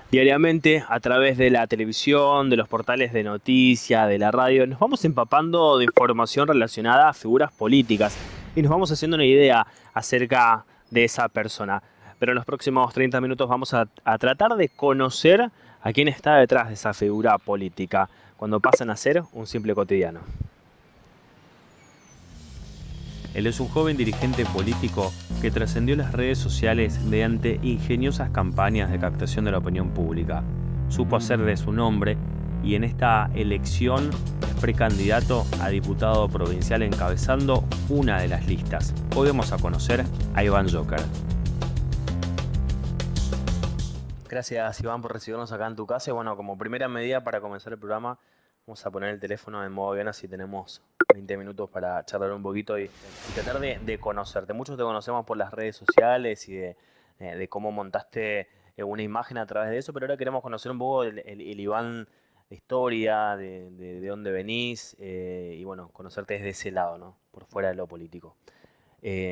Diariamente, a través de la televisión, de los portales de noticias, de la radio, nos vamos empapando de información relacionada a figuras políticas y nos vamos haciendo una idea acerca de esa persona. Pero en los próximos 30 minutos vamos a tratar de conocer a quién está detrás de esa figura política, cuando pasan a ser un simple cotidiano. Él es un joven dirigente político que trascendió las redes sociales mediante ingeniosas campañas de captación de la opinión pública. Supo hacer de su nombre y en esta elección es precandidato a diputado provincial encabezando una de las listas. Hoy vamos a conocer a Iván Joker. Gracias, Iván, por recibirnos acá en tu casa. Y bueno, como primera medida para comenzar el programa, vamos a poner el teléfono en modo avión, así tenemos 20 minutos para charlar un poquito y tratar de conocerte. Muchos te conocemos por las redes sociales y de cómo montaste una imagen a través de eso, pero ahora queremos conocer un poco el Iván de historia, de dónde venís, y bueno, conocerte desde ese lado, ¿no? Por fuera de lo político.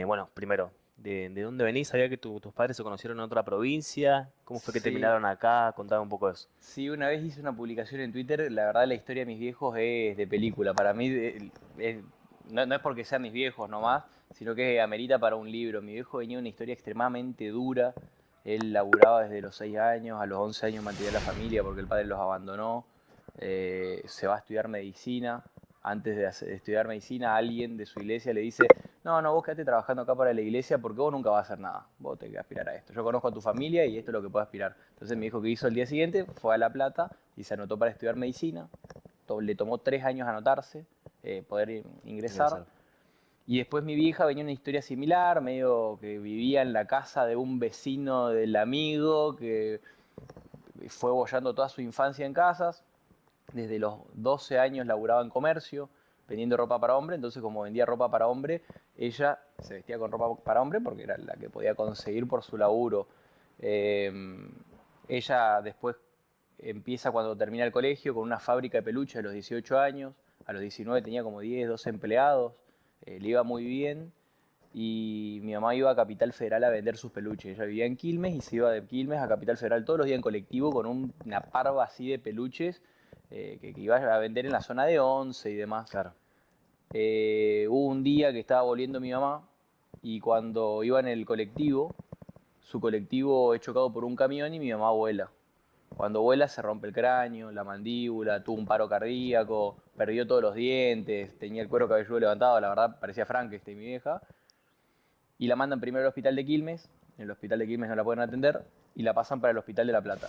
Bueno, primero, ¿de dónde venís? Sabía que tus padres se conocieron en otra provincia. ¿Cómo fue que Sí, terminaron acá? Contame un poco de eso. sí, una vez hice una publicación en Twitter, la verdad la historia de mis viejos es de película. Para mí no es porque sean mis viejos nomás, sino que amerita para un libro. Mi viejo venía de una historia extremadamente dura. Él laburaba desde los 6 años, a los 11 años mantenía la familia porque el padre los abandonó. Se va a estudiar medicina. Antes de estudiar medicina, alguien de su iglesia le dice, no, no, vos quedate trabajando acá para la iglesia porque vos nunca vas a hacer nada. Vos tenés que aspirar a esto. Yo conozco a tu familia y esto es lo que puedo aspirar. Entonces me dijo que hizo el día siguiente, fue a La Plata y se anotó para estudiar medicina. Le tomó 3 años anotarse, poder ingresar. Ingresar. Y después mi vieja venía una historia similar, medio que vivía en la casa de un vecino del amigo, que fue boyando toda su infancia en casas. Desde los 12 años laburaba en comercio, vendiendo ropa para hombre. Entonces, como vendía ropa para hombre, ella se vestía con ropa para hombre porque era la que podía conseguir por su laburo. Eh, Ella después empieza cuando termina el colegio con una fábrica de peluches a los 18 años. A los 19 tenía como 10, 12 empleados. Le iba muy bien. Y mi mamá iba a Capital Federal a vender sus peluches. Ella vivía en Quilmes y se iba de Quilmes a Capital Federal todos los días en colectivo con una parva así de peluches que iba a vender en la zona de Once y demás. Claro. Hubo un día que estaba volviendo mi mamá y cuando iba en el colectivo, su colectivo es chocado por un camión y mi mamá vuela. Cuando vuela se rompe el cráneo, la mandíbula, tuvo un paro cardíaco, perdió todos los dientes, tenía el cuero cabelludo levantado, la verdad parecía Frankenstein mi vieja. Y la mandan primero al hospital de Quilmes, en el hospital de Quilmes no la pueden atender, y la pasan para el hospital de La Plata.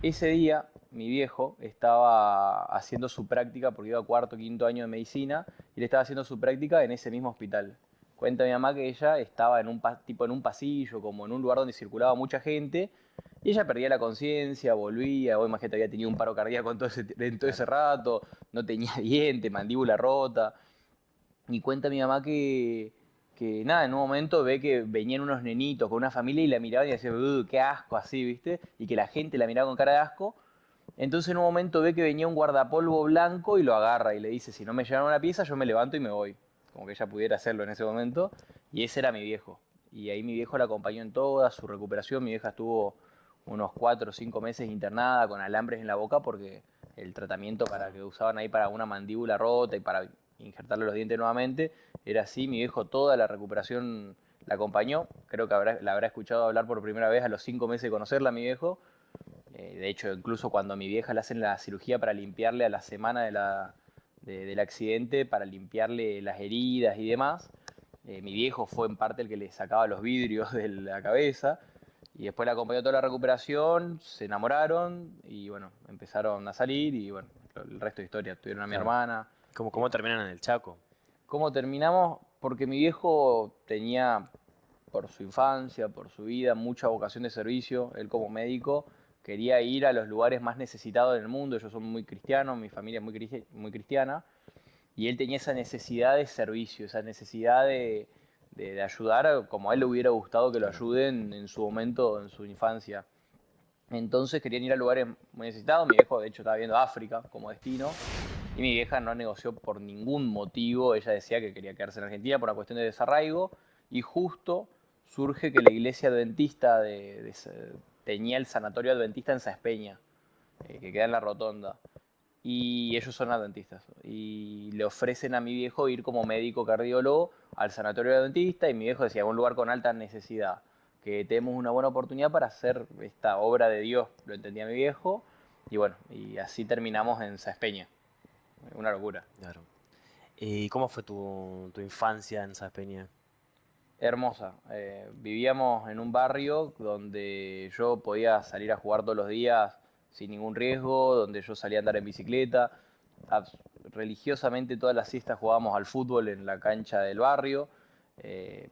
Ese día mi viejo estaba haciendo su práctica, porque iba a cuarto, quinto año de medicina, y le estaba haciendo su práctica en ese mismo hospital. Cuenta mi mamá que ella estaba tipo en un pasillo, como en un lugar donde circulaba mucha gente, y ella perdía la conciencia, volvía, vos imagínate, había tenido un paro cardíaco en todo ese Claro. rato, no tenía diente, mandíbula rota. Y cuenta mi mamá que nada, en un momento ve que venían unos nenitos con una familia y la miraban y decía, qué asco así, ¿viste? Y que la gente la miraba con cara de asco. Entonces en un momento ve que venía un guardapolvo blanco y lo agarra y le dice, si no me llevan una pieza, yo me levanto y me voy. Como que ella pudiera hacerlo en ese momento. Y ese era mi viejo. Y ahí mi viejo la acompañó en toda su recuperación. Mi vieja estuvo unos 4 o 5 meses internada con alambres en la boca porque el tratamiento para que usaban ahí para una mandíbula rota y para injertarle los dientes nuevamente era así. Mi viejo toda la recuperación la acompañó. Creo que la habrá escuchado hablar por primera vez a los 5 meses de conocerla, mi viejo. De hecho, incluso cuando a mi vieja le hacen la cirugía para limpiarle a la semana del accidente, para limpiarle las heridas y demás, mi viejo fue en parte el que le sacaba los vidrios de la cabeza. Y después la acompañó toda la recuperación, se enamoraron y bueno, empezaron a salir y bueno, el resto de historia. Tuvieron a mi Claro. hermana. ¿Cómo terminan en el Chaco? ¿Cómo terminamos? Porque mi viejo tenía, por su infancia, por su vida, mucha vocación de servicio. Él como médico quería ir a los lugares más necesitados del mundo. Ellos son muy cristianos, mi familia es muy cristiana. Y él tenía esa necesidad de servicio, esa necesidad de ayudar como a él le hubiera gustado que lo Claro. ayuden en su momento, en su infancia. Entonces querían ir a lugares muy necesitados. Mi viejo, de hecho, estaba viendo África como destino. Y mi vieja no negoció por ningún motivo. Ella decía que quería quedarse en Argentina por una cuestión de desarraigo. Y justo surge que la iglesia adventista tenía el sanatorio adventista en Sáenz Peña, que queda en la Rotonda. Y ellos son adventistas. Y le ofrecen a mi viejo ir como médico cardiólogo al sanatorio adventista. Y mi viejo decía, un lugar con alta necesidad, que tenemos una buena oportunidad para hacer esta obra de Dios. Lo entendía mi viejo. Y bueno, y así terminamos en Sáenz Peña. Una locura. Claro. ¿Y cómo fue tu infancia en Sáenz Peña? Hermosa. Vivíamos en un barrio donde yo podía salir a jugar todos los días sin ningún riesgo, donde yo salía a andar en bicicleta. Religiosamente todas las siestas jugábamos al fútbol en la cancha del barrio. Eh,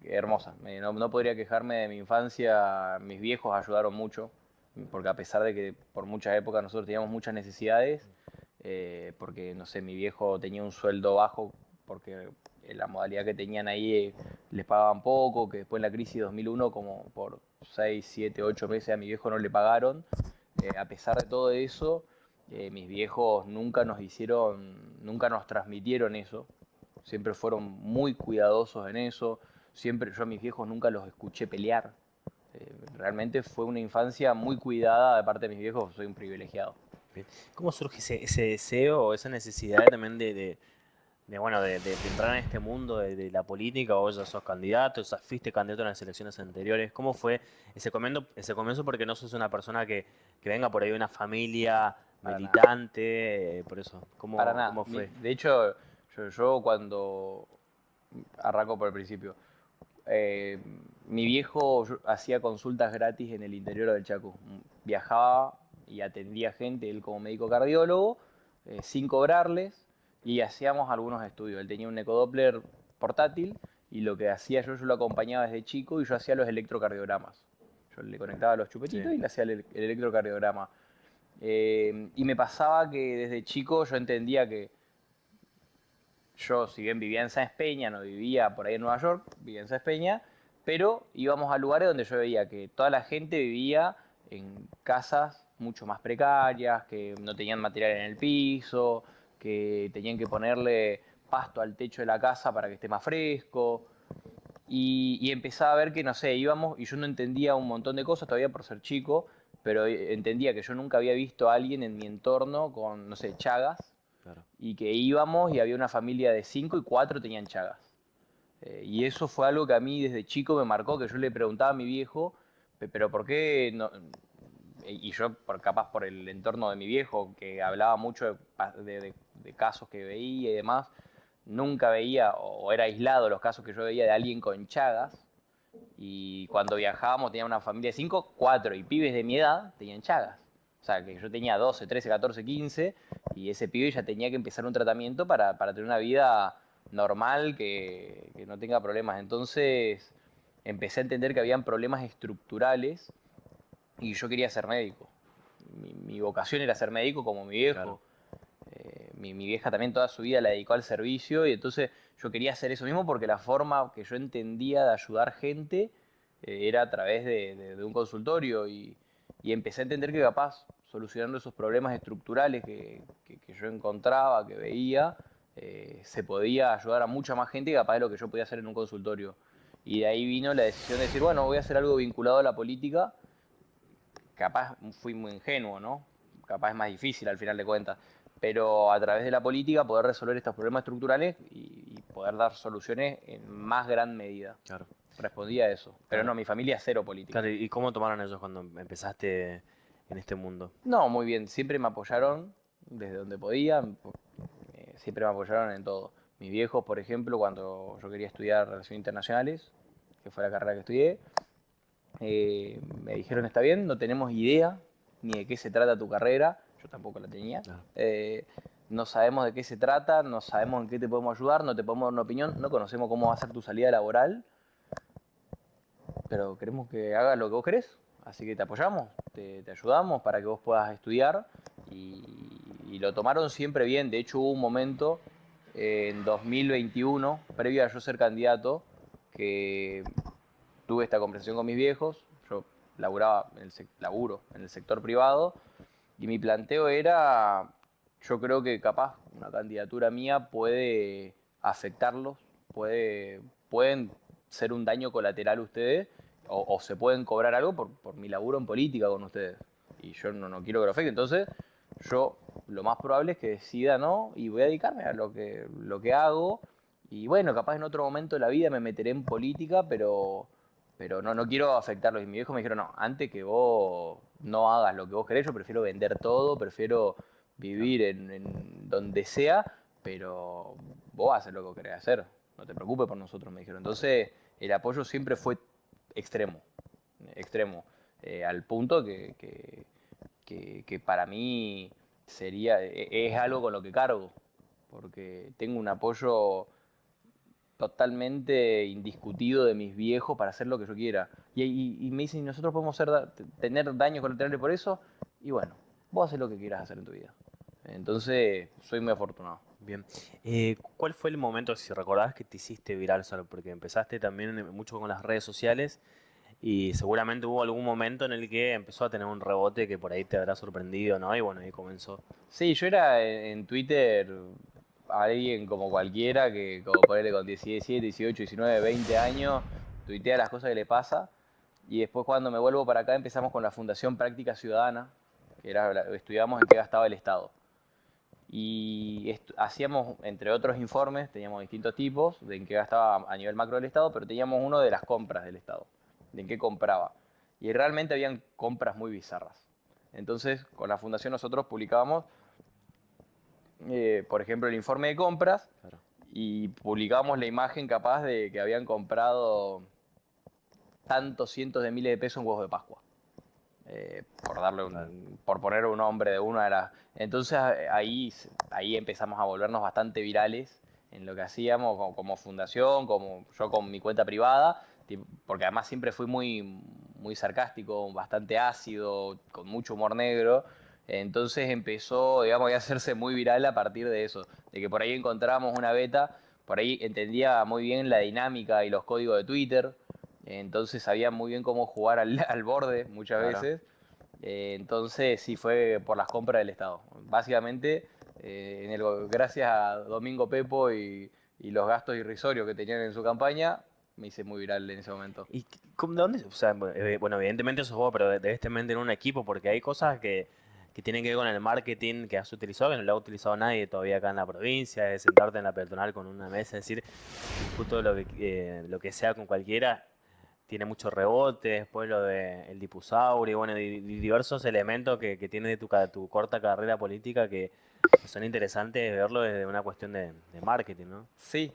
Hermosa. No podría quejarme de mi infancia. Mis viejos ayudaron mucho, porque a pesar de que por muchas épocas nosotros teníamos muchas necesidades, porque, no sé, mi viejo tenía un sueldo bajo porque la modalidad que tenían ahí les pagaban poco, que después en la crisis 2001 como por 6, 7, 8 meses a mi viejo no le pagaron. A pesar de todo eso, mis viejos nunca nos transmitieron eso. Siempre fueron muy cuidadosos en eso. Yo a mis viejos nunca los escuché pelear. Realmente fue una infancia muy cuidada de parte de mis viejos, soy un privilegiado. Bien. ¿Cómo surge ese deseo o esa necesidad también de entrar en este mundo de la política? O ya sos candidato, ya fuiste candidato en las elecciones anteriores. ¿Cómo fue ese comienzo? Porque no sos una persona que venga por ahí de una familia Para nada. militante, por eso. Para nada. ¿Cómo fue? De hecho, yo cuando arranco por el principio, eh, mi viejo hacía consultas gratis en el interior del Chaco. Viajaba y atendía gente, él como médico cardiólogo, sin cobrarles, y hacíamos algunos estudios. Él tenía un ecodoppler portátil y lo que hacía yo lo acompañaba desde chico y yo hacía los electrocardiogramas. Yo le conectaba los chupetitos Sí. y le hacía el electrocardiograma. Y me pasaba que desde chico yo entendía que yo, si bien vivía en Sáenz Peña, no vivía por ahí en Nueva York, vivía en Sáenz Peña, pero íbamos a lugares donde yo veía que toda la gente vivía en casas mucho más precarias, que no tenían material en el piso, que tenían que ponerle pasto al techo de la casa para que esté más fresco. Y empezaba a ver que, no sé, íbamos y yo no entendía un montón de cosas todavía por ser chico, pero entendía que yo nunca había visto a alguien en mi entorno con, no sé, Chagas, Claro. y que íbamos y había una familia de 5 y 4 tenían Chagas. Y eso fue algo que a mí desde chico me marcó, que yo le preguntaba a mi viejo, pero ¿por qué no? Y yo, capaz por el entorno de mi viejo, que hablaba mucho de casos que veía y demás, nunca veía, o era aislado los casos que yo veía de alguien con Chagas. Y cuando viajábamos tenía una familia de 5, 4 y pibes de mi edad tenían Chagas. O sea, que yo tenía 12, 13, 14, 15 y ese pibe ya tenía que empezar un tratamiento para tener una vida normal, que no tenga problemas. Entonces empecé a entender que habían problemas estructurales y yo quería ser médico. Mi vocación era ser médico como mi viejo. Claro. Mi vieja también toda su vida la dedicó al servicio y entonces yo quería hacer eso mismo porque la forma que yo entendía de ayudar gente era a través de un consultorio y empecé a entender que capaz solucionando esos problemas estructurales que yo encontraba, que veía, se podía ayudar a mucha más gente capaz de lo que yo podía hacer en un consultorio. Y de ahí vino la decisión de decir, bueno, voy a hacer algo vinculado a la política. Capaz fui muy ingenuo, ¿no? Capaz es más difícil al final de cuentas, pero a través de la política poder resolver estos problemas estructurales y poder dar soluciones en más gran medida. Claro. Respondí a eso, pero Claro. no, mi familia es cero política. Claro, ¿y cómo tomaron ellos cuando empezaste en este mundo? No, muy bien, siempre me apoyaron desde donde podían, siempre me apoyaron en todo. Mis viejos, por ejemplo, cuando yo quería estudiar Relaciones Internacionales, que fue la carrera que estudié, me dijeron, está bien, no tenemos idea ni de qué se trata tu carrera, yo tampoco la tenía. Claro. No sabemos de qué se trata, no sabemos en qué te podemos ayudar, no te podemos dar una opinión, no conocemos cómo va a ser tu salida laboral, pero queremos que hagas lo que vos querés, así que te apoyamos, te ayudamos para que vos puedas estudiar y lo tomaron siempre bien. De hecho hubo un momento en 2021, previo a yo ser candidato, que tuve esta conversación con mis viejos. Yo laburo en el sector privado y mi planteo era, yo creo que capaz una candidatura mía puede afectarlos, pueden ser un daño colateral ustedes o se pueden cobrar algo por mi laburo en política con ustedes. Y yo no quiero que lo afecte. Entonces, yo lo más probable es que decida no y voy a dedicarme a lo que hago. Y bueno, capaz en otro momento de la vida me meteré en política, pero no quiero afectarlos. Y mi viejo me dijeron, no, antes que vos no hagas lo que vos querés, yo prefiero vender todo, prefiero vivir en donde sea, pero vos haces lo que querés hacer. No te preocupes por nosotros, me dijeron. Entonces, el apoyo siempre fue extremo, extremo, al punto que para mí es algo con lo que cargo, porque tengo un apoyo totalmente indiscutido de mis viejos para hacer lo que yo quiera. Y me dicen, nosotros podemos tener daños colaterales por eso, y bueno, vos haces lo que quieras hacer en tu vida. Entonces, soy muy afortunado. Bien. ¿Cuál fue el momento, si recordás, que te hiciste viral solo? Porque empezaste también mucho con las redes sociales y seguramente hubo algún momento en el que empezó a tener un rebote que por ahí te habrá sorprendido, ¿no? Y bueno, ahí comenzó. Sí, yo era en Twitter alguien como cualquiera que, como ponerle con 17, 18, 19, 20 años, tuitea las cosas que le pasa. Y después cuando me vuelvo para acá empezamos con la Fundación Práctica Ciudadana, que estudiábamos en qué gastaba el Estado. Y hacíamos, entre otros informes, teníamos distintos tipos de en qué gastaba a nivel macro del Estado, pero teníamos uno de las compras del Estado, de en qué compraba. Y realmente habían compras muy bizarras. Entonces, con la fundación nosotros publicábamos, por ejemplo, el informe de compras, Claro. y publicábamos la imagen capaz de que habían comprado tantos cientos de miles de pesos en huevos de Pascua. Por poner un nombre de una de las... Entonces ahí empezamos a volvernos bastante virales en lo que hacíamos como fundación, como yo con mi cuenta privada, porque además siempre fui muy sarcástico, bastante ácido, con mucho humor negro. Entonces empezó, digamos, a hacerse muy viral a partir de eso, de que por ahí encontrábamos una beta, por ahí entendía muy bien la dinámica y los códigos de Twitter, entonces sabía muy bien cómo jugar al borde muchas Claro. veces. Entonces sí fue por las compras del Estado. Básicamente, gracias a Domingo Pepo y los gastos irrisorios que tenían en su campaña, me hice muy viral en ese momento. ¿Y de dónde? O sea, bueno, evidentemente sos vos, pero debes también tener un equipo porque hay cosas que tienen que ver con el marketing que has utilizado, que no lo ha utilizado nadie todavía acá en la provincia, de sentarte en la peatonal con una mesa, decir, justo lo que sea con cualquiera, tiene mucho rebote, después lo de el dipusaurio, bueno, diversos elementos que tiene de tu corta carrera política que son interesantes verlo desde una cuestión de marketing, ¿no? Sí,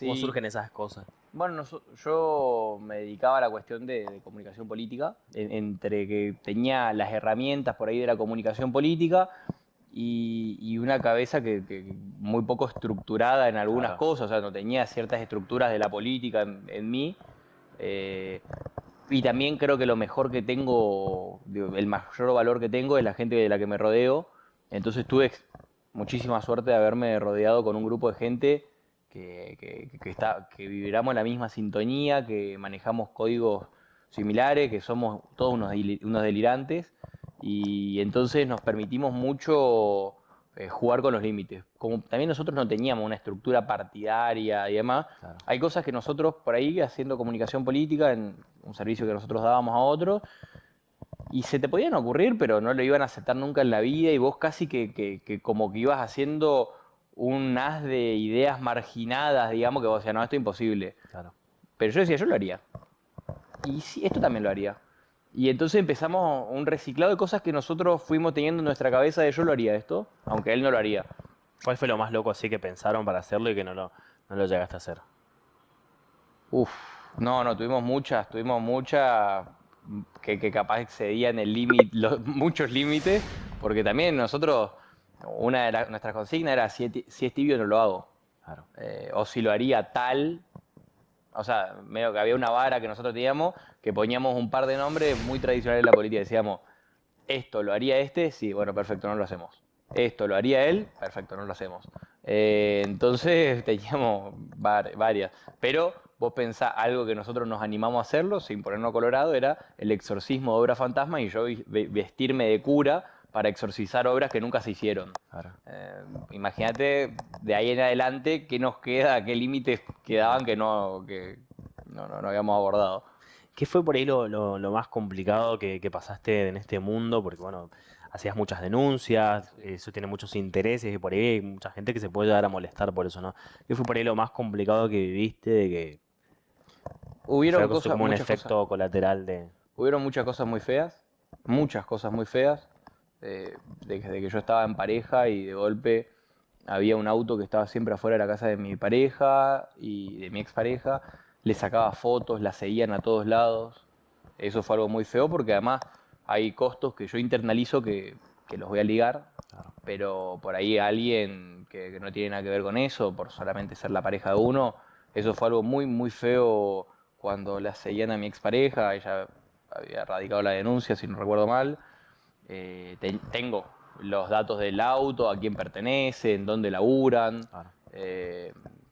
¿Cómo sí. surgen esas cosas? Bueno, yo me dedicaba a la cuestión de comunicación política, entre que tenía las herramientas por ahí de la comunicación política y una cabeza que muy poco estructurada en algunas Claro. cosas, o sea, no tenía ciertas estructuras de la política en mí. Y también creo que lo mejor que tengo, el mayor valor que tengo es la gente de la que me rodeo. Entonces tuve muchísima suerte de haberme rodeado con un grupo de gente que vibramos en la misma sintonía, que manejamos códigos similares, que somos todos unos delirantes y entonces nos permitimos mucho jugar con los límites. Como también nosotros no teníamos una estructura partidaria y demás, Claro. hay cosas que nosotros por ahí haciendo comunicación política en un servicio que nosotros dábamos a otros y se te podían ocurrir, pero no lo iban a aceptar nunca en la vida y vos casi que como que ibas haciendo un haz de ideas marginadas, digamos, que vos decías, no, esto es imposible. Claro. Pero yo decía, yo lo haría. Y sí, esto también lo haría. Y entonces empezamos un reciclado de cosas que nosotros fuimos teniendo en nuestra cabeza de yo lo haría esto, aunque él no lo haría. ¿Cuál fue lo más loco así que pensaron para hacerlo y que no lo llegaste a hacer? Uf, no, tuvimos muchas que capaz excedían el límite, muchos límites, porque también nosotros, una de nuestras consignas era si es tibio no lo hago. Claro. O si lo haría tal, o sea, medio que había una vara que nosotros teníamos, que poníamos un par de nombres muy tradicionales en la política, decíamos, esto lo haría este, sí, bueno, perfecto, no lo hacemos. Esto lo haría él, perfecto, no lo hacemos. Entonces teníamos varias. Pero vos pensás, algo que nosotros nos animamos a hacerlo, sin ponernos colorado, era el exorcismo de obras fantasma y yo vestirme de cura para exorcizar obras que nunca se hicieron. Claro. Imagínate de ahí en adelante qué nos queda, qué límites quedaban que no habíamos abordado. ¿Qué fue por ahí lo más complicado que pasaste en este mundo? Porque, bueno, hacías muchas denuncias, eso tiene muchos intereses y por ahí hay mucha gente que se puede llegar a molestar por eso, ¿no? ¿Qué fue por ahí lo más complicado que viviste, de que fue Hubieron cosas, como un muchas cosas. efecto colateral de... Hubieron muchas cosas muy feas, de que yo estaba en pareja y de golpe había un auto que estaba siempre afuera de la casa de mi pareja y de mi expareja, le sacaba fotos, la seguían a todos lados. Eso fue algo muy feo porque además hay costos que yo internalizo que los voy a ligar, Claro. pero por ahí alguien que no tiene nada que ver con eso, por solamente ser la pareja de uno, eso fue algo muy, muy feo cuando la seguían a mi expareja. Ella había radicado la denuncia, si no recuerdo mal. Tengo los datos del auto, a quién pertenece, en dónde laburan. Claro.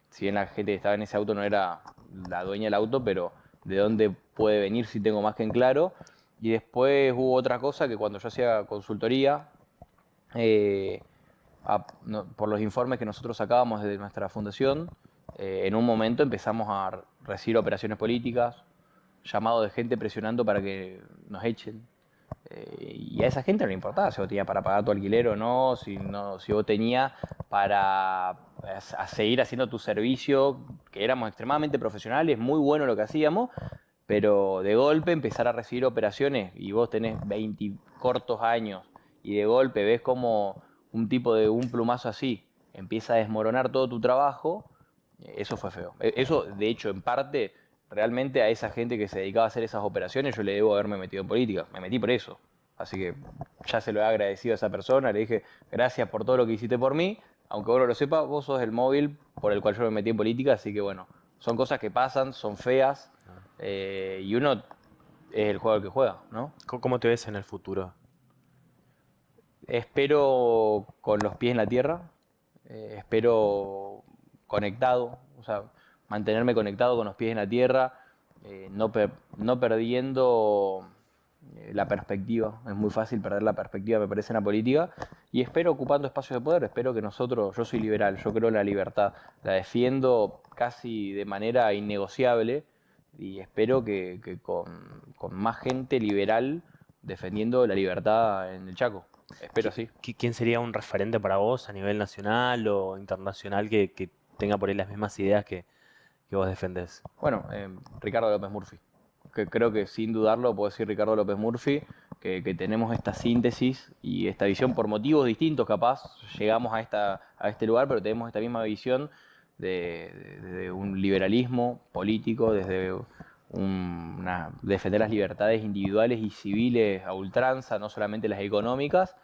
Si bien la gente que estaba en ese auto no era la dueña del auto, pero de dónde puede venir sí tengo más que en claro. Y después hubo otra cosa que cuando yo hacía consultoría, por los informes que nosotros sacábamos desde nuestra fundación, en un momento empezamos a recibir operaciones políticas, llamado de gente presionando para que nos echen. Y a esa gente no le importaba si vos tenías para pagar tu alquiler o no, si vos tenías para seguir haciendo tu servicio, que éramos extremadamente profesionales, muy bueno lo que hacíamos, pero de golpe empezar a recibir operaciones y vos tenés 20 cortos años y de golpe ves como un tipo de un plumazo así empieza a desmoronar todo tu trabajo, eso fue feo. Eso, de hecho, en parte, realmente a esa gente que se dedicaba a hacer esas operaciones yo le debo haberme metido en política. Me metí por eso. Así que ya se lo he agradecido a esa persona, le dije gracias por todo lo que hiciste por mí, aunque vos no lo sepas, vos sos el móvil por el cual yo me metí en política, así que bueno, son cosas que pasan, son feas, y uno es el juego al que juega, ¿no? ¿Cómo te ves en el futuro? Espero con los pies en la tierra, espero conectado, o sea, mantenerme conectado con los pies en la tierra, no perdiendo la perspectiva. Es muy fácil perder la perspectiva, me parece, en la política. Y espero ocupando espacios de poder, espero que nosotros, yo soy liberal, yo creo en la libertad, la defiendo casi de manera innegociable y espero que con más gente liberal defendiendo la libertad en el Chaco. Espero sí. ¿Quién sería un referente para vos a nivel nacional o internacional que tenga por ahí las mismas ideas que vos defendés? Bueno, Ricardo López Murphy. Que creo que sin dudarlo puedo decir Ricardo López Murphy, que tenemos esta síntesis y esta visión por motivos distintos, capaz llegamos a este lugar, pero tenemos esta misma visión de un liberalismo político, desde defender las libertades individuales y civiles a ultranza, no solamente las económicas,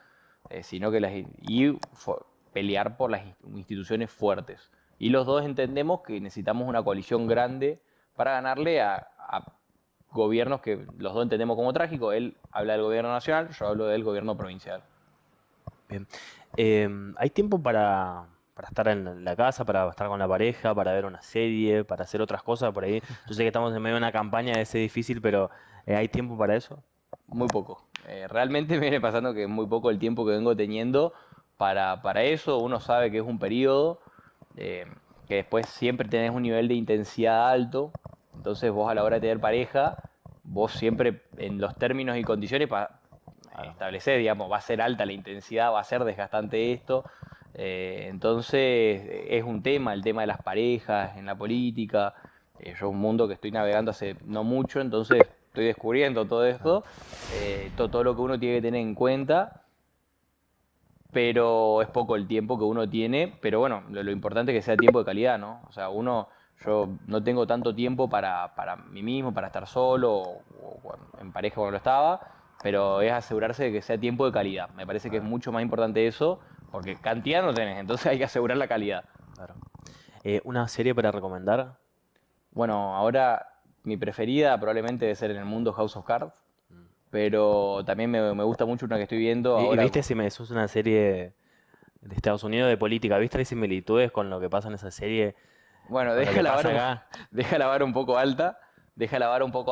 sino que pelear por las instituciones fuertes. Y los dos entendemos que necesitamos una coalición grande para ganarle a gobiernos que los dos entendemos como trágicos. Él habla del gobierno nacional, yo hablo del gobierno provincial. Bien. ¿Hay tiempo para estar en la casa, para estar con la pareja, para ver una serie, para hacer otras cosas por ahí? Yo sé que estamos en medio de una campaña, es difícil, pero ¿hay tiempo para eso? Muy poco. Realmente me viene pasando que es muy poco el tiempo que vengo teniendo para eso. Uno sabe que es un periodo, que después siempre tenés un nivel de intensidad alto. Entonces vos a la hora de tener pareja, vos siempre en los términos y condiciones para establecer, digamos, va a ser alta la intensidad, va a ser desgastante esto. Entonces es un tema, el tema de las parejas en la política. Yo un mundo que estoy navegando hace no mucho, entonces estoy descubriendo todo esto, todo lo que uno tiene que tener en cuenta, pero es poco el tiempo que uno tiene, pero bueno, lo importante es que sea tiempo de calidad, ¿no? O sea, yo no tengo tanto tiempo para mí mismo, para estar solo o en pareja cuando lo estaba, pero es asegurarse de que sea tiempo de calidad. Me parece que es mucho más importante eso, porque cantidad no tenés, entonces hay que asegurar la calidad. Claro. ¿Una serie para recomendar? Bueno, ahora mi preferida probablemente debe ser En el mundo House of Cards, pero también me gusta mucho una que estoy viendo ¿Y ahora. viste si me decís una serie de Estados Unidos de política? ¿Viste? ¿Hay similitudes con lo que pasa en esa serie? Bueno, con lo que pasa acá? deja la vara un poco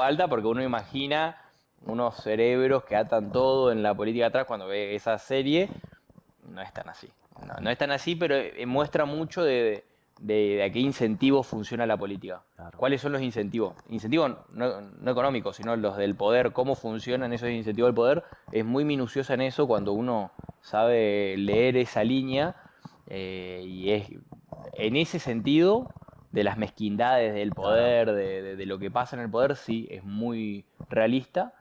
alta porque uno imagina unos cerebros que atan todo en la política atrás cuando ve esa serie. No es tan así. No es tan así, pero muestra mucho de de a qué incentivos funciona la política. Claro. ¿Cuáles son los incentivos? Incentivos no económicos, sino los del poder, cómo funcionan esos incentivos del poder. Es muy minuciosa en eso cuando uno sabe leer esa línea y es en ese sentido de las mezquindades del poder, de lo que pasa en el poder, sí, es muy realista.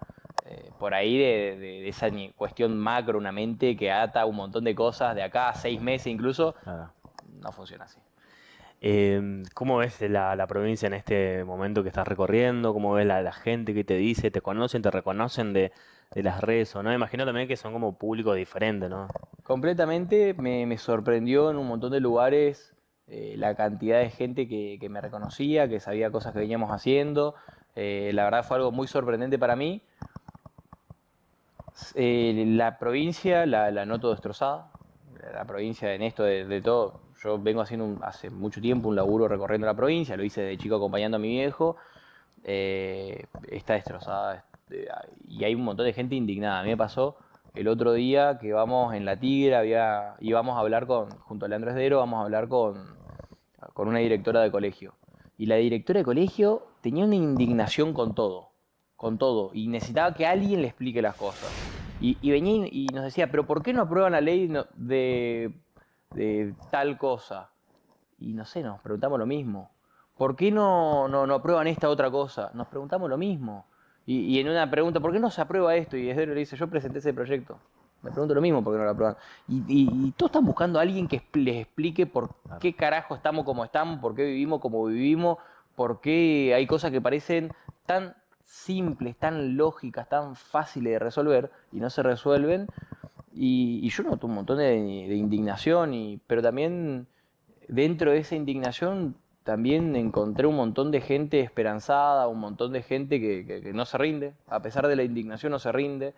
Por ahí de esa cuestión macro, una mente que ata un montón de cosas de acá a 6 meses incluso, Claro. no funciona así. ¿Cómo ves la provincia en este momento que estás recorriendo? ¿Cómo ves la gente que te dice, te conocen, te reconocen de las redes o no? Imagino también que son como públicos diferentes, ¿no? Completamente me sorprendió en un montón de lugares la cantidad de gente que me reconocía, que sabía cosas que veníamos haciendo. La verdad fue algo muy sorprendente para mí. La provincia la noto destrozada. La provincia en esto de todo. Yo vengo haciendo hace mucho tiempo un laburo recorriendo la provincia, lo hice de chico acompañando a mi viejo. Está destrozada y hay un montón de gente indignada. A mí me pasó el otro día que vamos en La Tigre, íbamos a hablar junto a Leandro Esdero, vamos a hablar con una directora de colegio. Y la directora de colegio tenía una indignación con todo, y necesitaba que alguien le explique las cosas. Y venía y nos decía, pero ¿por qué no aprueban la ley de tal cosa? Y no sé, nos preguntamos lo mismo. ¿Por qué no aprueban esta otra cosa? Nos preguntamos lo mismo. Y en una pregunta, ¿por qué no se aprueba esto? Y Esdero le dice, yo presenté ese proyecto. Me pregunto lo mismo, ¿por qué no lo aprueban? Y todos están buscando a alguien que les explique por qué carajo estamos como estamos, por qué vivimos como vivimos, por qué hay cosas que parecen tan simples, tan lógicas, tan fáciles de resolver y no se resuelven. Y yo noto un montón de indignación, pero también dentro de esa indignación también encontré un montón de gente esperanzada, un montón de gente que no se rinde, a pesar de la indignación no se rinde,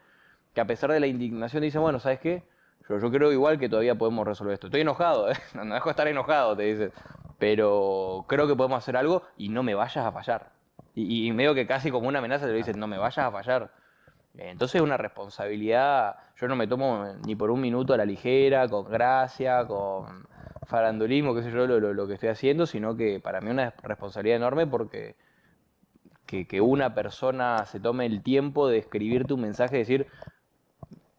que a pesar de la indignación dice, bueno, ¿sabes qué? Yo creo igual que todavía podemos resolver esto. Estoy enojado, no dejo de estar enojado, te dice, pero creo que podemos hacer algo y no me vayas a fallar. Y medio que casi como una amenaza te lo dicen, no me vayas a fallar. Entonces es una responsabilidad, yo no me tomo ni por un minuto a la ligera, con gracia, con farandulismo, qué sé yo, lo que estoy haciendo, sino que para mí es una responsabilidad enorme porque que una persona se tome el tiempo de escribirte un mensaje y decir,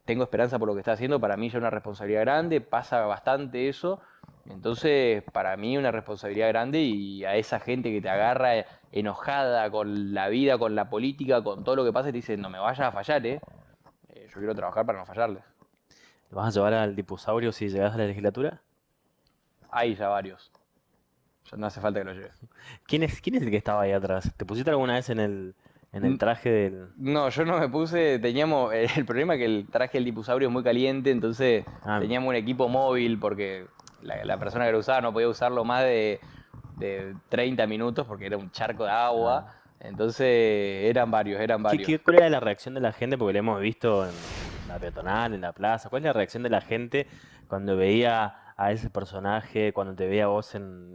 tengo esperanza por lo que está haciendo, para mí ya es una responsabilidad grande, pasa bastante eso. Entonces, para mí una responsabilidad grande y a esa gente que te agarra enojada con la vida, con la política, con todo lo que pasa y te dice, no me vayas a fallar, yo quiero trabajar para no fallarles. ¿Te vas a llevar al Dipusaurio si llegas a la legislatura? Hay ya varios. Ya no hace falta que lo lleve. ¿Quién es el que estaba ahí atrás? ¿Te pusiste alguna vez en el traje del...? No, yo no me puse, teníamos, el problema es que el traje del Dipusaurio es muy caliente, entonces teníamos un equipo móvil porque la persona que lo usaba no podía usarlo más de 30 minutos porque era un charco de agua. Entonces eran varios. ¿Cuál era la reacción de la gente? Porque lo hemos visto en la peatonal, en la plaza. ¿Cuál es la reacción de la gente cuando veía a ese personaje, cuando te veía vos en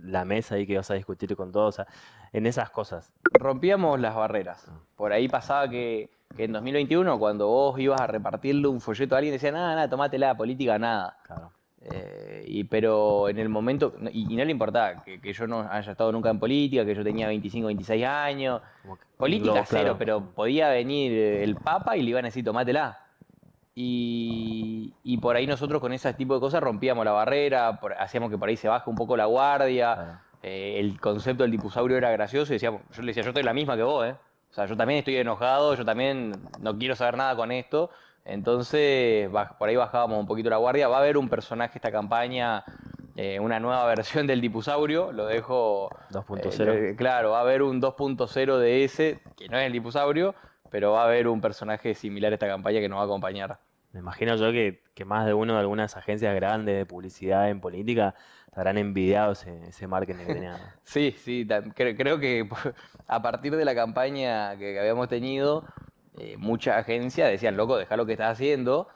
la mesa ahí que ibas a discutir con todos, o sea, en esas cosas? Rompíamos las barreras. Por ahí pasaba que en 2021, cuando vos ibas a repartirle un folleto a alguien, decía, nada, tomátela, política, nada. Claro. Pero en el momento, y no le importaba que yo no haya estado nunca en política, que yo tenía 25, 26 años, política cero, claro. Pero podía venir el Papa y le iban a decir, tomátela. Y por ahí nosotros con ese tipo de cosas rompíamos la barrera, hacíamos que por ahí se baje un poco la guardia. Claro. El concepto del Dipusaurio era gracioso y yo le decía, yo estoy la misma que vos, O sea, yo también estoy enojado, yo también no quiero saber nada con esto. Entonces, por ahí bajábamos un poquito la guardia. Va a haber un personaje esta campaña, una nueva versión del Dipusaurio, lo dejo... 2.0. Claro, va a haber un 2.0 de ese, que no es el Dipusaurio, pero va a haber un personaje similar a esta campaña que nos va a acompañar. Me imagino yo que más de uno de algunas agencias grandes de publicidad en política te habrán envidiado ese marketing que tenían. Sí, creo que a partir de la campaña que habíamos tenido, muchas agencias decían, loco, dejá lo que estás haciendo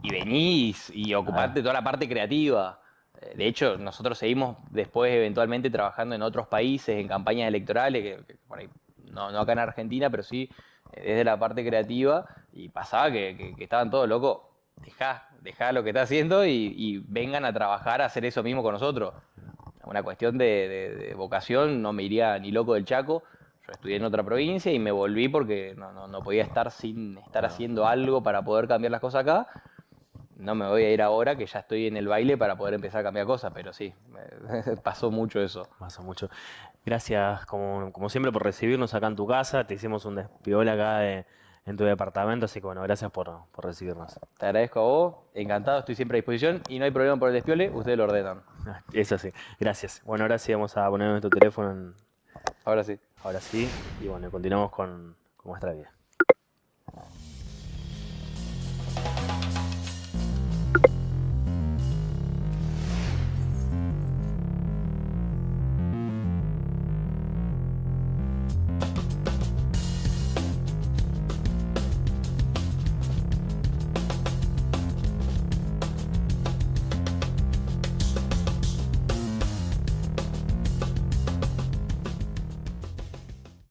y venís y ocupate toda la parte creativa. De hecho, nosotros seguimos después eventualmente trabajando en otros países, en campañas electorales, que por ahí, no acá en Argentina, pero sí desde la parte creativa, y pasaba que estaban todos locos, dejá lo que estás haciendo y vengan a trabajar a hacer eso mismo con nosotros. una cuestión de vocación, no me iría ni loco del Chaco. Yo estudié en otra provincia y me volví porque no podía estar sin estar haciendo algo para poder cambiar las cosas acá. No me voy a ir ahora que ya estoy en el baile para poder empezar a cambiar cosas, pero sí, pasó mucho eso. Pasa mucho. Gracias, como siempre, por recibirnos acá en tu casa. Te hicimos un despiola acá en tu departamento, así que bueno, gracias por recibirnos. Te agradezco a vos, encantado, estoy siempre a disposición y no hay problema por el despiole, ustedes lo ordenan. Eso sí, gracias. Bueno, ahora sí vamos a poner nuestro teléfono Ahora sí. ahora sí, y bueno, continuamos con nuestra vida.